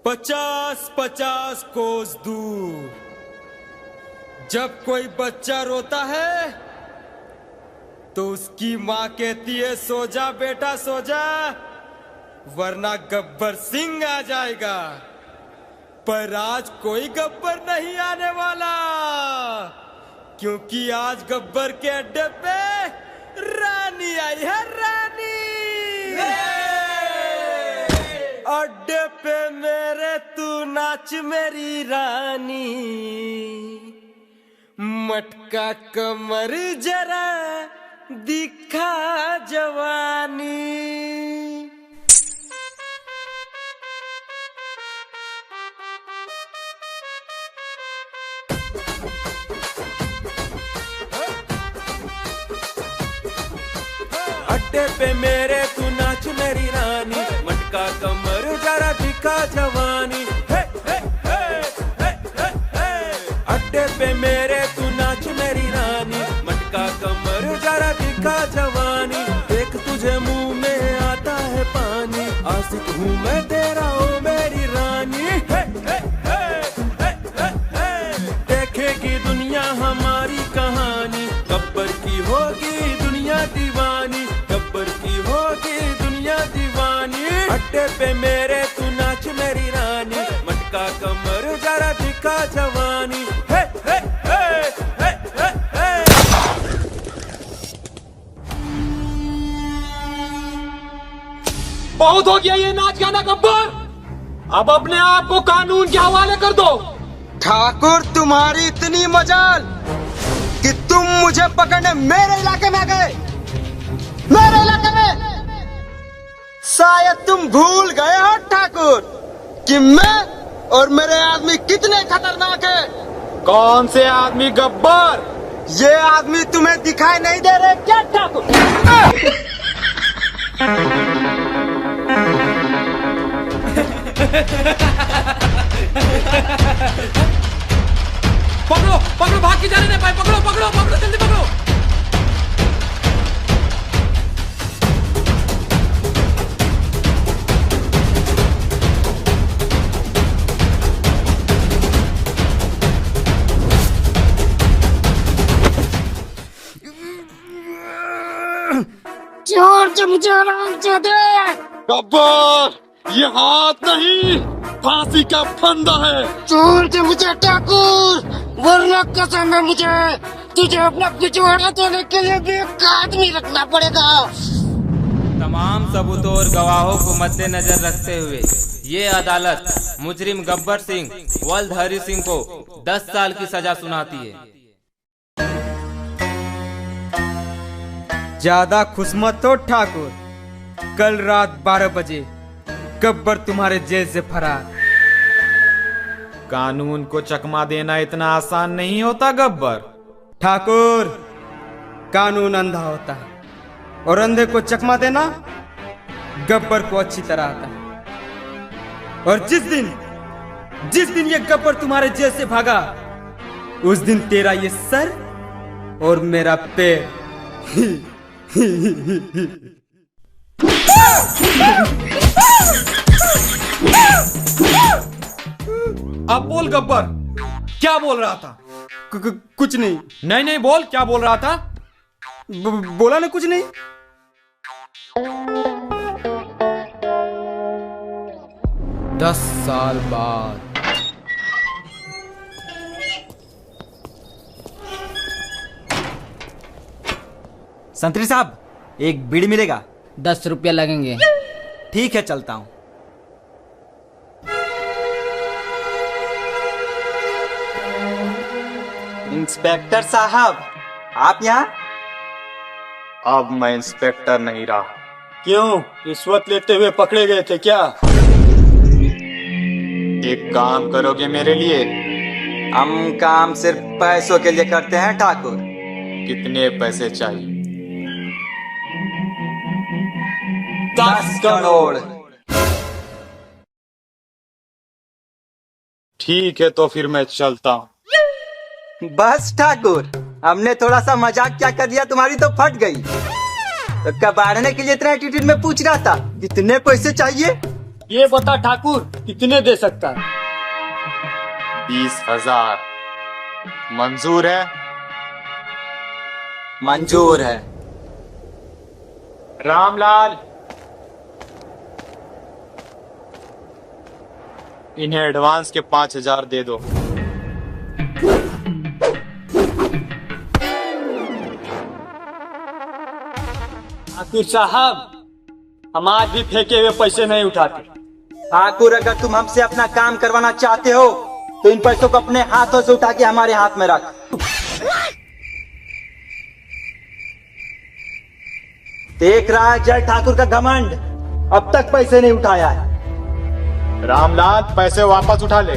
50-50 कोस दूर जब कोई बच्चा रोता है तो उसकी माँ कहती है सो जा बेटा सो जा, वरना गब्बर सिंह आ जाएगा। पर आज कोई गब्बर नहीं आने वाला, क्योंकि आज गब्बर के अड्डे पे रानी आई है, रानी। अड्डे पे मेरे तू नाच मेरी रानी, मटका कमर जरा दिखा जवानी। अड्डे पे मेरे तू नाच मेरी रानी, मटका कमर जरा दिखा जवानी। हे हे हे हे हे हे। अड्डे पे मेरे तू नाच मेरी रानी, मटका कमर जरा दिखा जवानी। देख तुझे मुंह में आता है पानी, आशिक हूँ मैं तेरा ओ मेरी रानी। हे हे हे हे हे हे। देखेगी दुनिया हमारी कहानी, गब्बर की होगी दुनिया दीवानी, गब्बर की होगी दुनिया दीवानी। अड्डे पे मेरे तू नाच मेरी रानी, मटका कमर जरा दिखा जवानी। हे हे हे हे हे हे। बहुत हो गया ये नाच गाना गब्बर, अब अपने आप को कानून के हवाले कर दो। ठाकुर तुम्हारी इतनी मजाल कि तुम मुझे पकड़ने मेरे इलाके में आ गए, मेरे इलाके में। शायद तुम भूल गए हो ठाकुर कि मैं और मेरे आदमी कितने खतरनाक हैं। कौन से आदमी गब्बर? ये आदमी तुम्हें दिखाई नहीं दे रहे क्या ठाकुर? पकड़ो पकड़ो, भाग के जाने नहीं पाए, पकड़ो पकड़ो पकड़ो, जल्दी पकड़ो। जोर से मुझे आराम से दे। गब्बर, ये हाथ नहीं, फांसी का फंदा है। जोर से मुझे ठाकुर, वरना कसम है मुझे तुझे अपना पिछवाड़ा देने के लिए भी एक आदमी रखना पड़ेगा। तमाम सबूतों और गवाहों को मद्देनजर रखते हुए ये अदालत मुजरिम गब्बर सिंह वल्द हरी सिंह को 10 साल की सजा सुनाती है। ज्यादा खुश मत हो ठाकुर, कल रात 12 बजे गब्बर तुम्हारे जेल से फरार। कानून को चकमा देना इतना आसान नहीं होता गब्बर। ठाकुर, कानून अंधा होता है और अंधे को चकमा देना गब्बर को अच्छी तरह आता है। और जिस दिन ये गब्बर तुम्हारे जेल से भागा, उस दिन तेरा ये सर और मेरा पैर अब बोल गब्बर, क्या बोल रहा था? कुछ नहीं। नहीं नहीं बोल, क्या बोल रहा था? बोला ना कुछ नहीं। 10 साल बाद संतरी साहब, एक बीड़ी मिलेगा? 10 रुपया लगेंगे। ठीक है, चलता हूं। इंस्पेक्टर साहब, आप यहाँ? अब मैं इंस्पेक्टर नहीं रहा। क्यों, रिश्वत लेते हुए पकड़े गए थे क्या? एक काम करोगे मेरे लिए? हम काम सिर्फ पैसों के लिए करते हैं ठाकुर। कितने पैसे चाहिए? 10 करोड़। ठीक है, तो फिर मैं चलता हूँ। बस ठाकुर, हमने थोड़ा सा मजाक क्या कर दिया, तुम्हारी तो फट गई। तो कबाड़ने के लिए इतना एटीट्यूड में पूछ रहा था कितने पैसे चाहिए? ये बता ठाकुर कितने दे सकता है? 20,000 मंजूर है? मंजूर है। रामलाल, इन्हें एडवांस के 5,000 दे दो। ठाकुर साहब, हम आज भी फेंके हुए पैसे नहीं उठाते। ठाकुर, अगर तुम हमसे अपना काम करवाना चाहते हो तो इन पैसों को अपने हाथों से उठा के हमारे हाथ में रख। देख रहा है जय ठाकुर का घमंड, अब तक पैसे नहीं उठाया है। रामलाल, पैसे वापस उठा ले।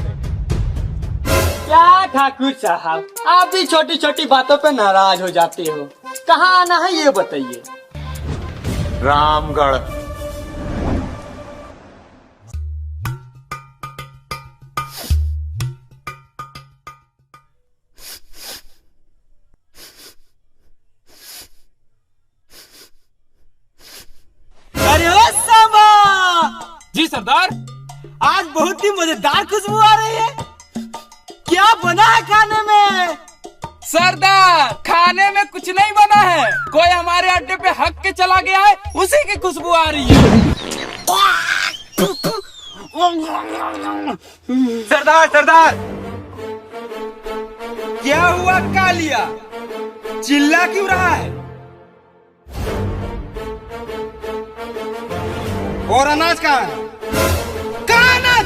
क्या ठाकुर साहब, आप भी छोटी छोटी बातों पे नाराज हो जाते हो। कहाँ आना है ये बताइए। रामगढ़। अरे ओ सांबा! जी सरदार। आज बहुत ही मजेदार खुशबू आ रही है। क्या बना है खाने में? सरदार, खाने में कुछ नहीं बना है। कोई हमारे अड्डे पे हक के चला गया है, उसी की खुशबू आ रही है। सरदार सरदार, क्या हुआ कालिया? चिल्ला क्यों रहा है? और अनाज कहाँ है? कहाँ अनाज?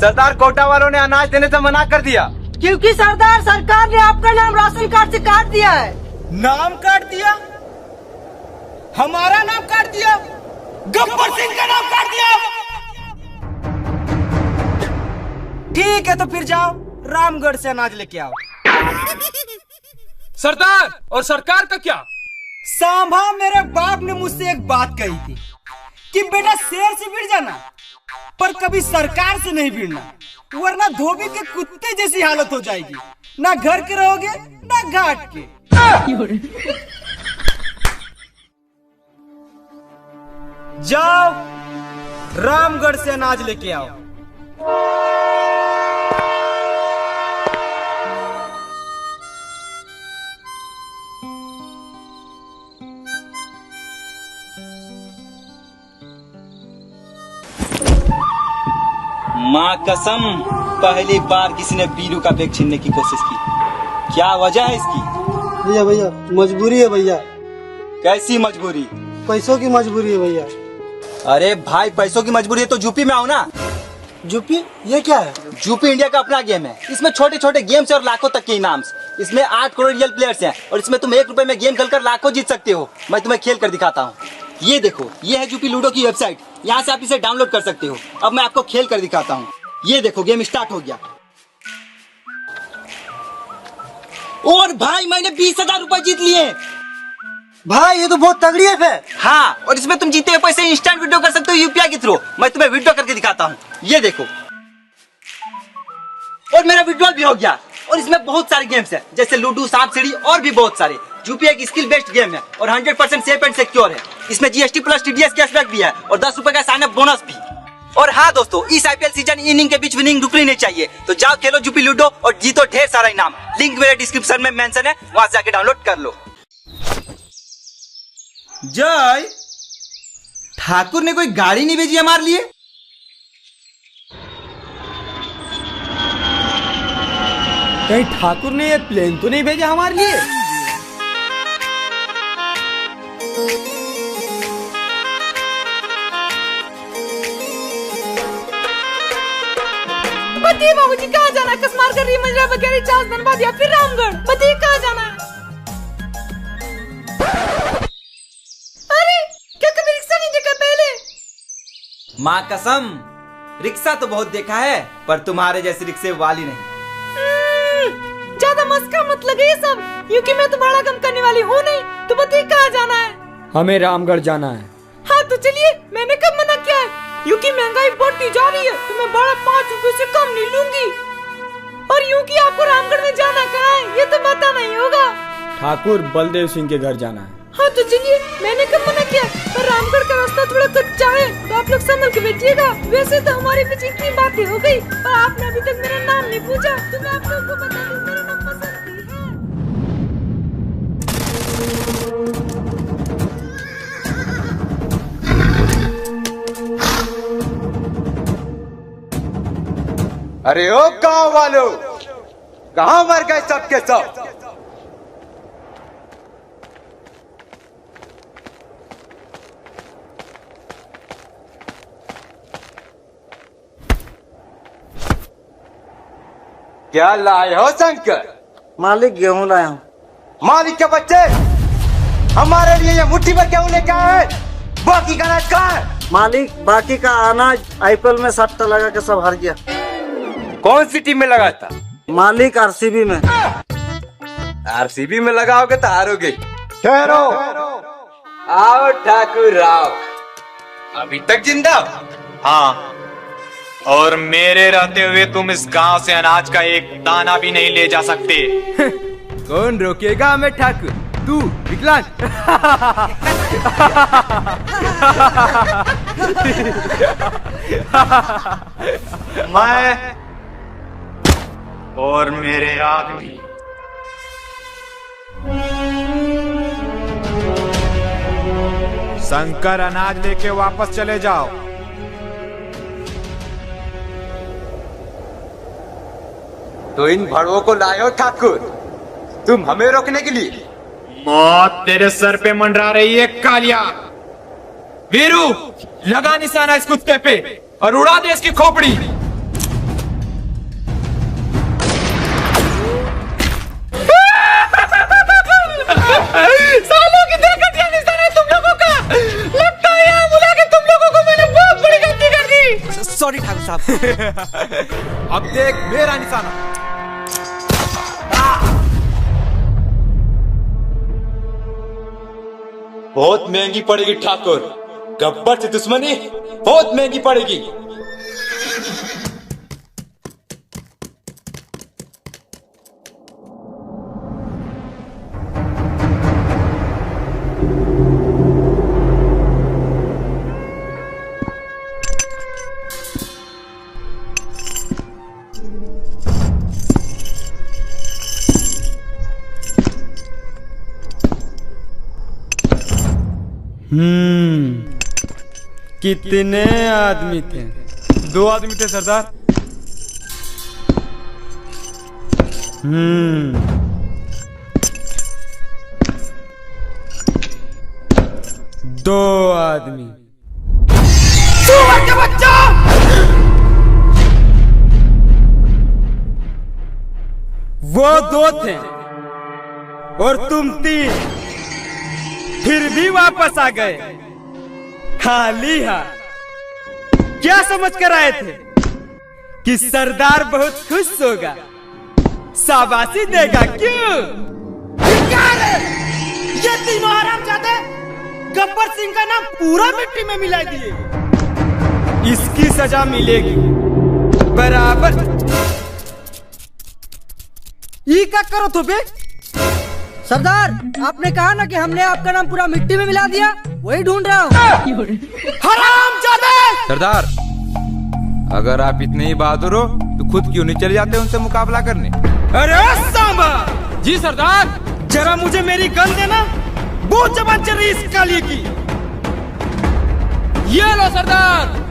सरदार, कोटा वालों ने अनाज देने से मना कर दिया। क्योंकि सरदार, सरकार ने आपका नाम राशन कार्ड से काट दिया है। नाम काट दिया? हमारा नाम काट दिया? गब्बर सिंह का नाम काट दिया? ठीक है, तो फिर जाओ रामगढ़ से अनाज लेके आओ। सरदार, और सरकार का क्या? सांभा, मेरे बाप ने मुझसे एक बात कही थी कि बेटा शेर से भिड़ जाना, पर कभी सरकार से नहीं भिड़ना, वरना धोबी के कुत्ते जैसी हालत हो जाएगी। ना घर के रहोगे ना घाट के। जाओ रामगढ़ से अनाज लेके आओ। माँ कसम, पहली बार किसी ने बीरू का बैग छीनने की कोशिश की। क्या वजह है इसकी? भैया भैया, मजबूरी है भैया। कैसी मजबूरी? पैसों की मजबूरी है भैया। अरे भाई, पैसों की मजबूरी है तो यूपी में आओ ना। यूपी? ये क्या है? यूपी इंडिया का अपना गेम है। इसमें छोटे छोटे गेम्स और लाखों तक के इनाम। इसमें 8 करोड़ रियल प्लेयर्स हैं और इसमें तुम 1 रुपए में गेम खेलकर लाखों जीत सकते हो। मैं तुम्हें खेल कर दिखाता हूँ। ये देखो, ये है यूपी लूडो की वेबसाइट। यहाँ से आप इसे डाउनलोड कर सकते हो। अब मैं आपको खेल कर दिखाता हूँ। ये देखो, गेम स्टार्ट हो गया। और भाई, मैंने 20,000 रुपए जीत लिए। भाई, ये तो बहुत तगड़ी है फिर। हाँ, और इसमें तुम जीते हुए पैसे इंस्टेंट विड्रॉ कर सकते हो यूपीआई के थ्रू। मैं तुम्हें विड्रॉ करके दिखाता हूँ। ये देखो, और मेरा विड्रॉल भी हो गया। और इसमें बहुत सारे गेम्स हैं, जैसे लूडो, सांप सीढ़ी और भी बहुत सारे। यूपीआई की स्किल बेस्ड गेम है और 100% सेफ एंड सिक्योर है। इसमें जीएसटी प्लस टीडीएस कैशबैक भी है और 10 रुपए का साइन अप बोनस भी। और हाँ दोस्तों, इस आईपीएल सीजन इनिंग के बीच विनिंग रुकनी नहीं चाहिए। तो जाओ खेलो यूपी लूडो और जीतो ढेर सारा इनाम। लिंक मेरे डिस्क्रिप्शन में मेंशन है, वहां से जाके डाउनलोड कर लो। जय ठाकुर ने कोई गाड़ी नहीं भेजी हमारे लिए? कहीं ठाकुर ने ये प्लेन तो नहीं भेजा हमारे लिए? बताइए बाबूजी, कहाँ जाना है? कसमार कर रही मंजरा बगैर चार्ज धनबाद या फिर रामगढ़? बताइए कहाँ जाना है? अरे, क्या कभी रिक्शा नहीं देखा पहले? माँ कसम, रिक्शा तो बहुत देखा है, पर तुम्हारे जैसी रिक्शे वाली नहीं। ज्यादा मस्का मत लगे ये सब, क्योंकि मैं तुम्हारा काम करने वाली हूँ नहीं। तो बताइए कहाँ जाना है? हमें रामगढ़ जाना है। हाँ तो चलिए, मैंने कब मना किया है? क्योंकि महंगाई बढ़ती जा रही है तो मैं बड़ा 5 रुपए से कम नहीं लूंगी। और यूं कि आपको रामगढ़ में जाना कहाँ है ये तो पता नहीं होगा। ठाकुर बलदेव सिंह के घर जाना है। हाँ तो चलिए, मैंने कब मना किया? पर रामगढ़ का रास्ता थोड़ा कच्चा है तो आप लोग संभल के बैठिएगा। वैसे तो हमारे बीच इतनी बातें हो गई, पर आपने अभी तक मेरा नाम नहीं पूछा, तो मैं आप लोगों को बता दूं मेरा नाम बसंती है। अरे ओ गांव वालों, कहां मर गए सबके सब? क्या लाए हो शंकर? मालिक गेहूं लाया हूँ। मालिक के बच्चे, हमारे लिए ये मुट्ठी भर गेहूं लेके आए, बाकी का अनाज कहाँ है? मालिक बाकी का अनाज आईपीएल में सट्टा लगा के सब हार गया। कौन सी टीम में लगा था? मालिक आरसीबी में। आरसीबी में लगाओगे तो हारोगे। ठहरो, आओ ठाकुर आओ। अभी तक जिंदा? हाँ, और मेरे रहते हुए तुम इस गांव से अनाज का एक दाना भी नहीं ले जा सकते। कौन रोकेगा हमें ठाकुर? तू विकलांग। मैं और मेरे आदमी। शंकर, अनाज लेके वापस चले जाओ। तो इन भड़वों को लाए हो ठाकुर, तुम हमें रोकने के लिए? मौत तेरे सर पे मंडरा रही है कालिया। वीरू, लगा निशाना इस कुत्ते पे और उड़ा दे इसकी खोपड़ी। सालों की देखा निशाना है तुम लोगों का। लगता है यहाँ बुला के तुम लोगों को मैंने बहुत बड़ी गलती कर दी। सॉरी ठाकुर साहब। अब देख मेरा निशाना। बहुत महंगी पड़ेगी ठाकुर, गब्बर से दुश्मनी बहुत महंगी पड़ेगी। कितने आदमी थे? 2 आदमी थे सरदार। दो आदमी। सुअर के बच्चा! वो 2 थे और तुम 3, फिर भी वापस आ गए खाली हाथ। क्या समझ कर आए थे कि सरदार बहुत खुश होगा, शाबाशी देगा? क्यों? ये तीनों हरामजादे गब्बर सिंह का नाम पूरा मिट्टी में मिला दिए। इसकी सजा मिलेगी बराबर। ये क्या करो तो बे? सरदार, आपने कहा ना कि हमने आपका नाम पूरा मिट्टी में मिला दिया, वही ढूंढ रहा हूँ। हरामजादे! सरदार, अगर आप इतने ही बहादुर हो तो खुद क्यों नहीं चले जाते उनसे मुकाबला करने? अरे सांबा! जी सरदार। जरा मुझे मेरी गन देना, बहुत जबान चल रही इस काली की। ये लो सरदार।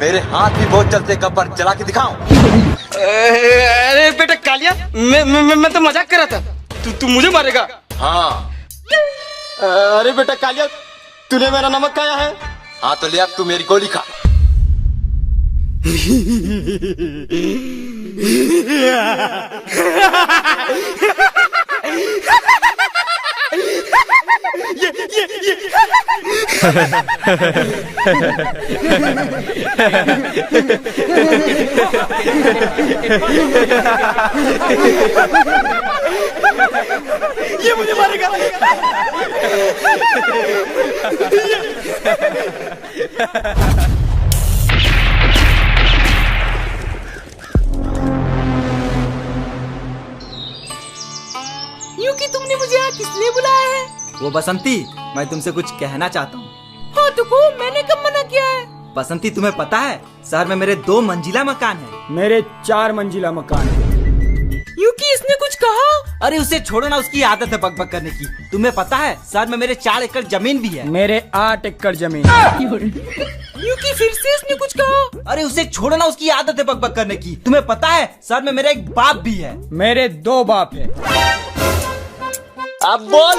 मेरे हाथ भी बहुत चलते, गब्बर, चला के दिखाऊं? अरे बेटा कालिया, मैं तो मजाक कर रहा था। तू मुझे मारेगा? हाँ। अरे बेटा कालिया, तूने मेरा नमक खाया है? हाँ तो ले, अब तू मेरी गोली खा। ये मुझे मारेगा। यूं कि तुमने मुझे यहाँ किस लिए बुलाया है? वो बसंती, मैं तुमसे कुछ कहना चाहता हूँ। हाँ तो को, मैंने कब मना किया है? बसंती, तुम्हें पता है शहर में मेरे 2 मंजिला मकान है। मेरे 4 मंजिला मकान है। यूकी, इसने कुछ कहा? अरे उसे छोड़ो ना, उसकी आदत है बकबक करने की। तुम्हें पता है शहर में मेरे 4 एकड़ जमीन भी है। मेरे 8 एकड़ जमीन। यूकी, फिर से इसने कुछ कहा? अरे उसे छोड़ो ना, उसकी आदत है बकबक करने की। तुम्हें पता है शहर में मेरा एक बाप भी है। मेरे 2 बाप है। अब बोल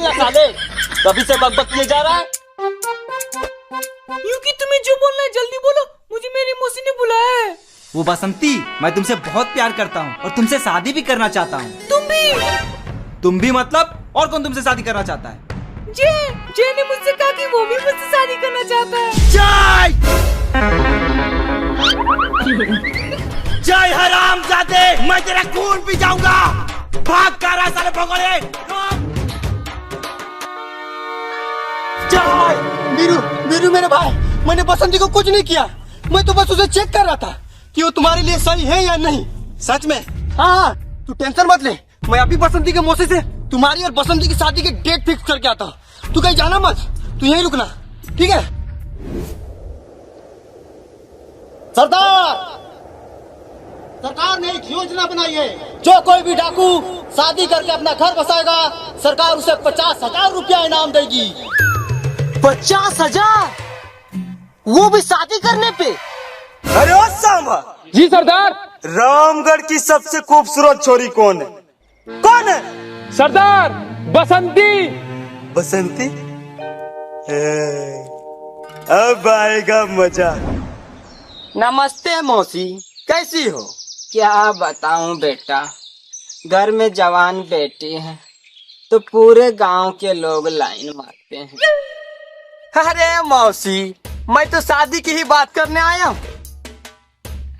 ना साले, कभी से बकबक किए जा रहा है। यूकी, तुम्हें जो बोलना है जल्दी बोलो, मुझे मेरी मौसी ने बुलाया है। वो बसंती, मैं तुमसे बहुत प्यार करता हूँ और तुमसे शादी भी करना चाहता हूँ। तुम भी मतलब? और कौन तुमसे शादी करना चाहता है? जय ने मुझसे कहा कि वो भी मुझसे शादी करना चाहता है। जय हरामजादे, मैं तेरा खून पी जाऊंगा। भाग कर रहा साले भगोड़े। वीरू मेरे भाई, मैंने बसंती को कुछ नहीं किया। मैं तो बस उसे चेक कर रहा था कि वो तुम्हारे लिए सही है या नहीं। सच में? हाँ, तू टेंशन मत ले। मैं अभी बसंती के मौसी से तुम्हारी और बसंती की शादी की डेट फिक्स करके आता हूँ। तू कहीं जाना मत, तू यहीं रुकना, ठीक है? सरकार ने एक योजना बनाई है। जो कोई भी डाकू शादी करके अपना घर बसाएगा, सरकार उसे 50,000 रुपया इनाम देगी। 50,000? वो भी शादी करने पे? अरे ओ सांबा। जी सरदार। रामगढ़ की सबसे खूबसूरत छोरी कौन है? कौन है? सरदार, बसंती। बसंती? अब आएगा मजा। नमस्ते मौसी, कैसी हो? क्या बताऊं बेटा, घर में जवान बेटी है तो पूरे गांव के लोग लाइन मारते हैं। अरे मौसी, मैं तो शादी की ही बात करने आया हूँ।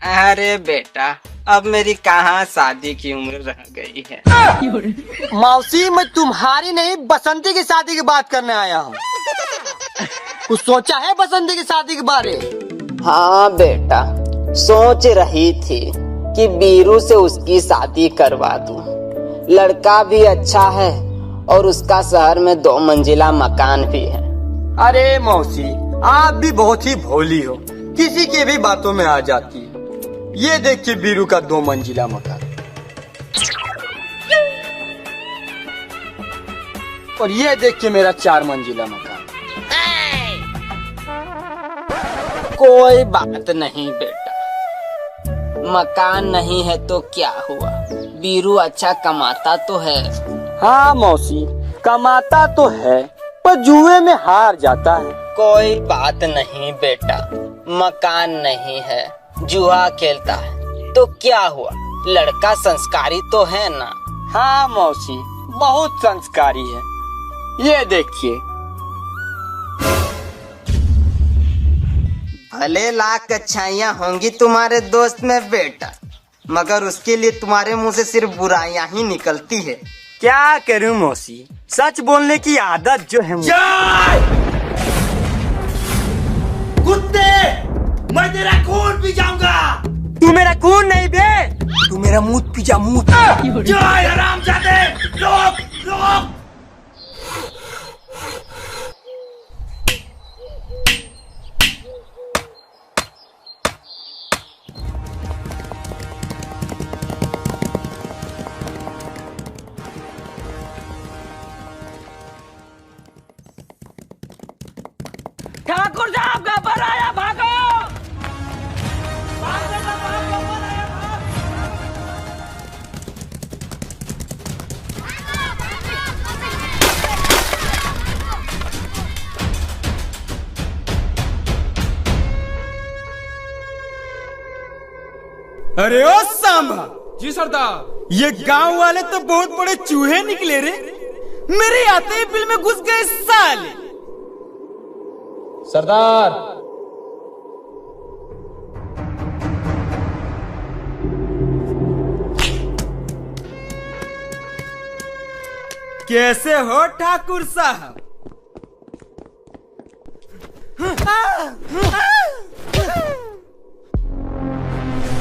अरे बेटा, अब मेरी कहाँ शादी की उम्र रह गई है। मौसी, मैं तुम्हारी नहीं बसंती की शादी की बात करने आया हूँ। कुछ सोचा है बसंती की शादी के बारे? हाँ बेटा, सोच रही थी कि बीरू से उसकी शादी करवा दूं। लड़का भी अच्छा है और उसका शहर में 2 मंजिला मकान भी है। अरे मौसी, आप भी बहुत ही भोली हो, किसी की भी बातों में आ जाती है। ये देखिए बीरू का 2 मंजिला मकान और ये देखिए मेरा 4 मंजिला मकान। कोई बात नहीं बेटा, मकान नहीं है तो क्या हुआ, बीरू अच्छा कमाता तो है। हाँ मौसी, कमाता तो है पर जुए में हार जाता है। कोई बात नहीं बेटा, मकान नहीं है, जुआ खेलता है तो क्या हुआ, लड़का संस्कारी तो है ना। हाँ मौसी, बहुत संस्कारी है। ये देखिए। भले लाख अच्छाइयाँ होंगी तुम्हारे दोस्त में बेटा, मगर उसके लिए तुम्हारे मुंह से सिर्फ बुराइयां ही निकलती है। क्या करूं मौसी, सच बोलने की आदत जो है कुत्ते, मैं तेरा खून पी जाऊंगा। तू मेरा खून नहीं बे, तू मेरा मूत पी जा, मूत। जय हरामजादे, रोक रोक। ठाकुर साहब गब्बर आया, भागो। अरे ओ सांबा। जी सरदार। ये गांव वाले तो बहुत बड़े चूहे निकले रे, मेरे आते ही बिल में घुस गए साले। सरदार। कैसे हो ठाकुर साहब?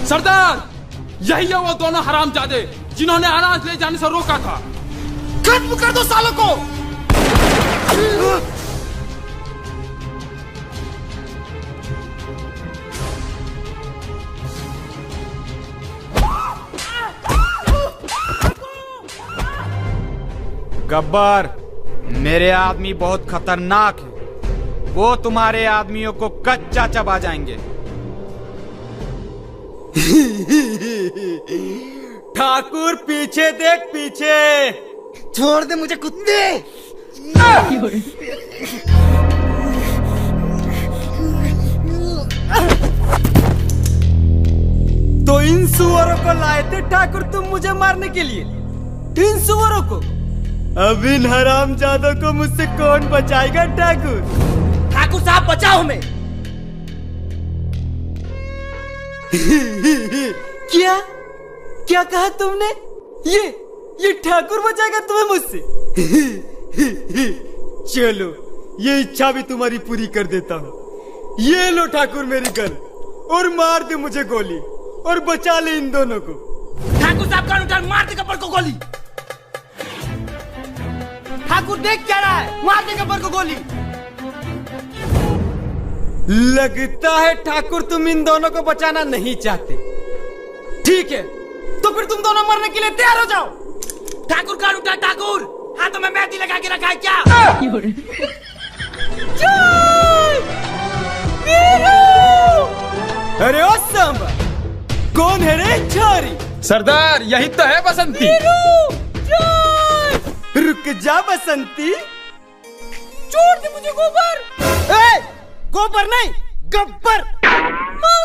सरदार, यही है वो दोनों हरामजादे जिन्होंने अनाज ले जाने से रोका था। खत्म कर दो सालों को। गब्बर, मेरे आदमी बहुत खतरनाक है। वो तुम्हारे आदमियों को कच्चा चबा जाएंगे। ठाकुर पीछे देख, पीछे। छोड़ दे मुझे कुत्ते। तो इन सुअरों को लाए थे ठाकुर तुम मुझे मारने के लिए? इन सुअरों को? अब इन हरामजादों को मुझसे कौन बचाएगा ठाकुर? ठाकुर साहब बचाओ हमें। क्या क्या कहा तुमने? ये ठाकुर बचाएगा तुम्हें मुझसे? चलो, ये इच्छा भी तुम्हारी पूरी कर देता हूँ। ये लो ठाकुर मेरी गन, और मार दे मुझे गोली, और बचा ले इन दोनों को। ठाकुर साहब का उठा, मार दे गब्बर को गोली। ठाकुर देख क्या रहा है, मार दे गब्बर को गोली। लगता है ठाकुर तुम इन दोनों को बचाना नहीं चाहते। ठीक है, तो फिर तुम दोनों मरने के लिए तैयार हो जाओ। ठाकुर का उठा, ठाकुर हाथों में मेहंदी लगा के रखा है क्या? अरे ओ सांबा, कौन है रे छोरी? सरदार, यही तो है बसंती। रुक जा बसंती। छोड़ दे मुझे गोबर। गोबर नहीं, गब्बर।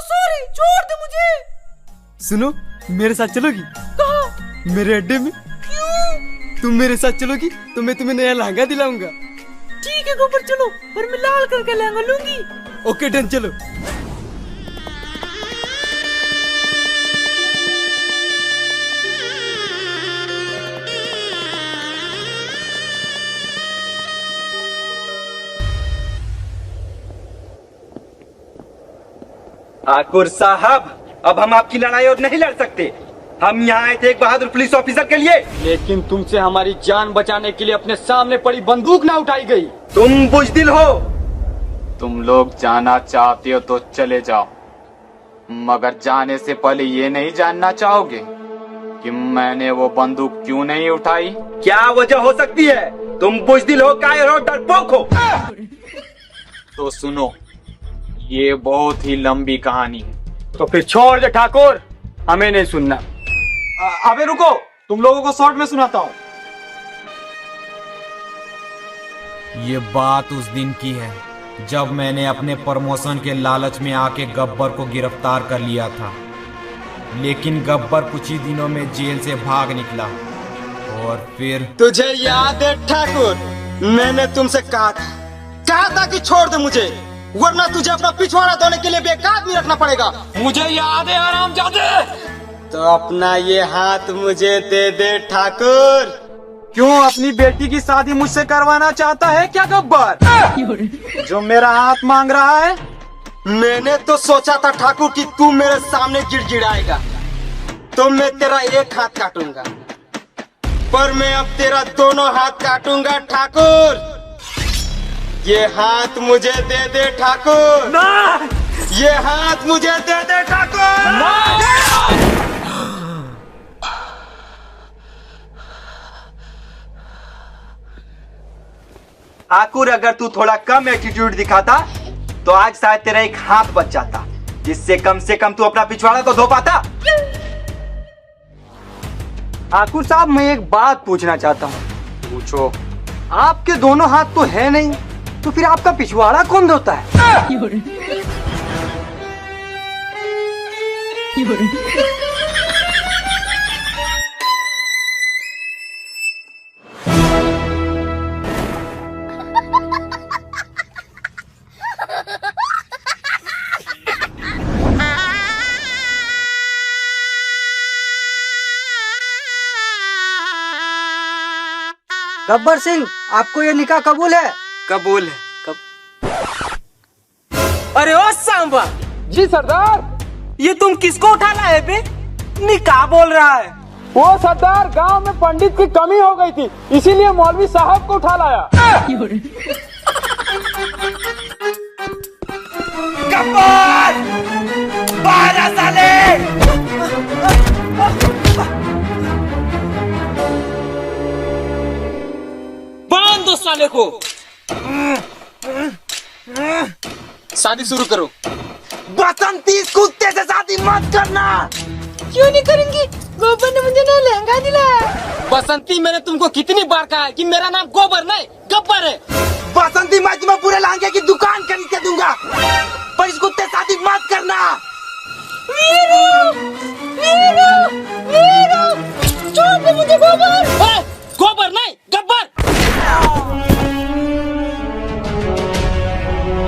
सॉरी, छोड़ दे मुझे। सुनो, मेरे साथ चलोगी? कहाँ? मेरे अड्डे में। क्यों? तुम मेरे साथ चलोगी तो मैं तुम्हें नया लहंगा दिलाऊंगा। ठीक है गोबर, चलो, पर मैं लाल करके लहंगा लूंगी। ओके डन, चलो। ठाकुर साहब, अब हम आपकी लड़ाई और नहीं लड़ सकते। हम यहाँ आए थे एक बहादुर पुलिस ऑफिसर के लिए। लेकिन तुमसे हमारी जान बचाने के लिए अपने सामने पड़ी बंदूक ना उठाई गई। तुम बुजदिल हो। तुम लोग जाना चाहते हो तो चले जाओ, मगर जाने से पहले ये नहीं जानना चाहोगे कि मैंने वो बंदूक क्यों नहीं उठाई? क्या वजह हो सकती है? तुम बुजदिल हो, कायर हो, डरपोक हो। तो सुनो, ये बहुत ही लंबी कहानी है। तो फिर छोड़ दे ठाकुर, हमें नहीं सुनना। अबे रुको, तुम लोगों को शॉर्ट में सुनाता हूँ। ये बात उस दिन की है जब मैंने अपने प्रमोशन के लालच में आके गब्बर को गिरफ्तार कर लिया था। लेकिन गब्बर कुछ ही दिनों में जेल से भाग निकला, और फिर तुझे याद है ठाकुर, मैंने तुमसे कहा था कि छोड़ दे मुझे, वरना तुझे अपना पिछवाड़ा धोने के लिए बेकार आदमी रखना पड़ेगा। मुझे याद है हरामजादे। तो अपना ये हाथ मुझे दे दे ठाकुर। क्यों, अपनी बेटी की शादी मुझसे करवाना चाहता है क्या गब्बर, जो मेरा हाथ मांग रहा है? मैंने तो सोचा था ठाकुर कि तू मेरे सामने गिड़गिड़ाएगा तो मैं तेरा एक हाथ काटूंगा, पर मैं अब तेरा दोनों हाथ काटूंगा ठाकुर। ये हाथ मुझे दे दे ठाकुर। ना! ये हाथ मुझे दे दे ठाकुर। ठाकुर, अगर तू थोड़ा कम एटीट्यूड दिखाता तो आज शायद तेरा एक हाथ बच जाता, जिससे कम से कम तू अपना पिछवाड़ा तो धो पाता। ठाकुर साहब, मैं एक बात पूछना चाहता हूँ। पूछो। आपके दोनों हाथ तो है नहीं, तो फिर आपका पिछवाड़ा कौन धोता है? गब्बर सिंह, आपको ये निकाह कबूल है? कबूल है। अरे ओ सांबा। जी सरदार। ये तुम किसको उठा लाए बे? निकाह बोल रहा है। वो सरदार गांव में पंडित की कमी हो गई थी, इसीलिए मौलवी साहब को उठा लाया। गब्बर! बाहर आ साले! बांध दो साले को। शादी शुरू करो। बसंती कुत्ते से शादी मत करना। क्यों नहीं करेंगी? गोबर ने मुझे ना लहंगा दिलाया। बसंती, मैंने तुमको कितनी बार कहा है कि मेरा नाम गोबर नहीं गब्बर है। बसंती, मैं तुम्हें पूरे लहंगे की दुकान खरीद के दूंगा, पर इस कुत्ते शादी मत करना। वीरू, वीरू, वीरू, छोड़ दे मुझे गोबर। गोबर नहीं गब्बर।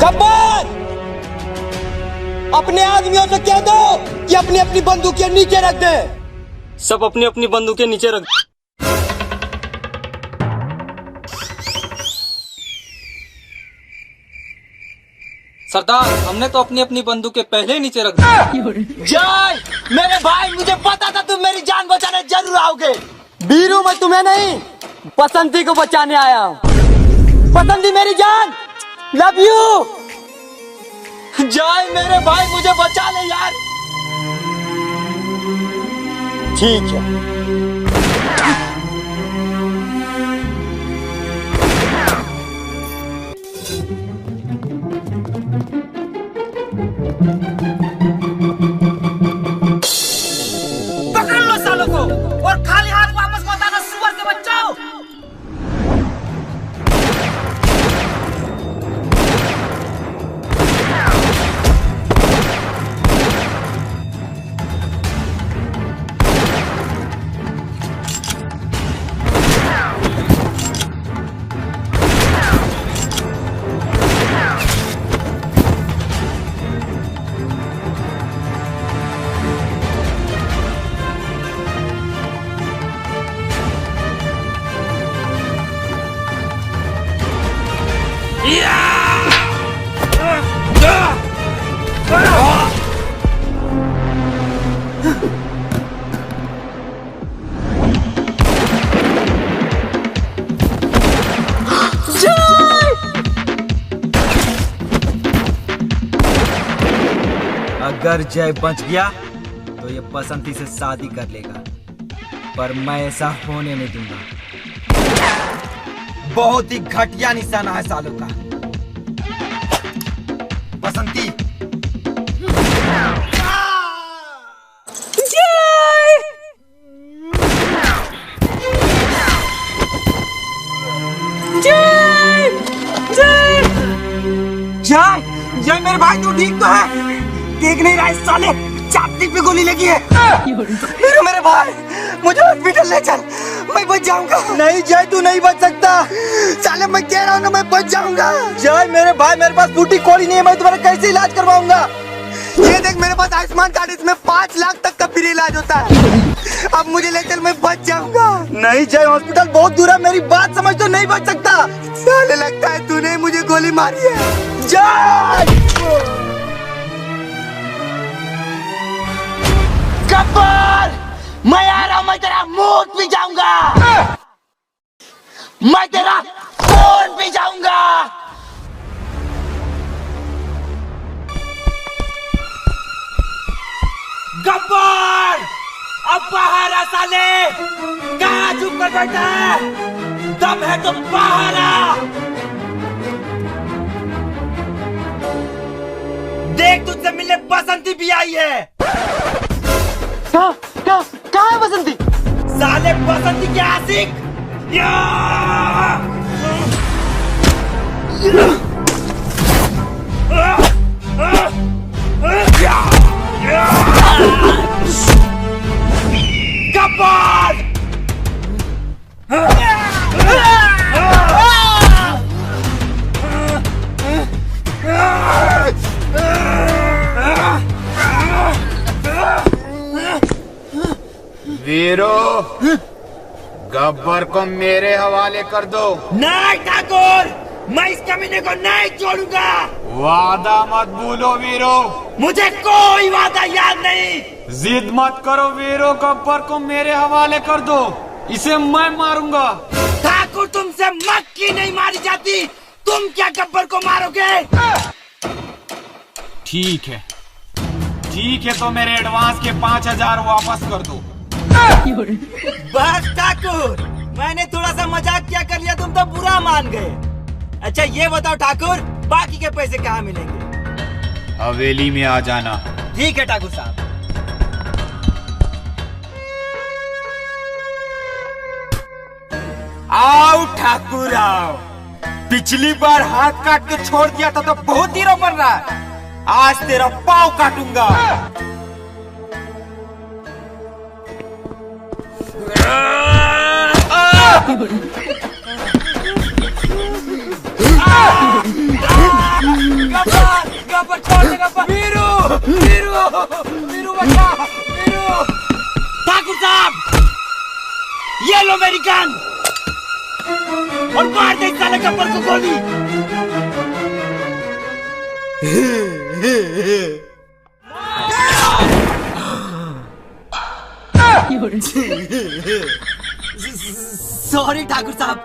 गब्बर! अपने आदमियों से कह दो कि अपनी अपनी बंदूकें नीचे रख दे। सब अपनी अपनी बंदूकें नीचे रख। सरदार, हमने तो अपनी अपनी बंदूकें पहले ही नीचे रख दी। जय मेरे भाई, मुझे पता था तुम मेरी जान बचाने जरूर आओगे। वीरू, मैं तुम्हें नहीं बसंती को बचाने आया हूँ। बसंती मेरी जान, लव यू। जय मेरे भाई, मुझे बचा ले यार। ठीक है। पकड़ लो सालों को और खाली हाथ वापस मत आना, सुअर के बच्चों। अगर जय बच गया तो ये बसंती से शादी कर लेगा, पर मैं ऐसा होने नहीं दूंगा। बहुत ही घटिया निशाना है सालों का। बसंती, जय जय मेरे भाई, तू ठीक तो है? देख नहीं रहा इस साले छाती पे गोली लगी है। मेरे भाई, मुझे हॉस्पिटल ले चल, मैं बच जाऊंगा। नहीं जय, तू नहीं बच सकता। साले मैं कह रहा हूँ ना, मैं बच जाऊंगा। जय मेरे भाई, मेरे पास फूटी कौड़ी नहीं है, मैं तुम्हारा कैसे इलाज करवाऊंगा? ये देख, मेरे पास आयुष्मान कार्ड, इसमें 5 लाख तक का फ्री इलाज होता है। अब मुझे ले चल, मैं बच जाऊंगा। नहीं जय, हॉस्पिटल बहुत दूर है, मेरी बात समझ, तो नहीं बच सकता। साले लगता है तूने मुझे गोली मारी है। जय गब्बर, मैं आ रहा हूं, मैं तेरा मूड पी जाऊंगा, मैं तेरा खून पी जाऊंगा। गब्बर, अब बाहर आ साले, कहाँ चुप कर बैठा है? दम है तो बाहर आ। देख, तुझसे मिलने बसंती भी आई है। कहाँ है बसंती? साले बसंती के आशिक। गब्बर! वीरो, गब्बर को मेरे हवाले कर दो। नहीं ठाकुर, मैं इस कमीने को नहीं छोड़ूंगा। वादा मत भूलो वीरो। मुझे कोई वादा याद नहीं। जिद मत करो वीरो, गब्बर को मेरे हवाले कर दो, इसे मैं मारूंगा। ठाकुर तुमसे मक्खी नहीं मारी जाती, तुम क्या गब्बर को मारोगे? ठीक है तो मेरे एडवांस के 5000 वापस कर दो। बस ठाकुर, मैंने थोड़ा सा मजाक क्या कर लिया, तुम तो बुरा मान गए। अच्छा ये बताओ ठाकुर, बाकी के पैसे कहाँ मिलेंगे? हवेली में आ जाना। ठीक है ठाकुर साहब। आओ ठाकुर आओ। पिछली बार हाथ काट के छोड़ दिया था तो बहुत हीरो बन रहा है, आज तेरा पाँव काटूंगा। गब्बर छोड़ दे गब्बर। वीरू वीरू वीरू बचा, वीरू। ठाकुर साहब ये लो मेरी गन और मार दे साले गब्बर को गोली। सॉरी ठाकुर साहब।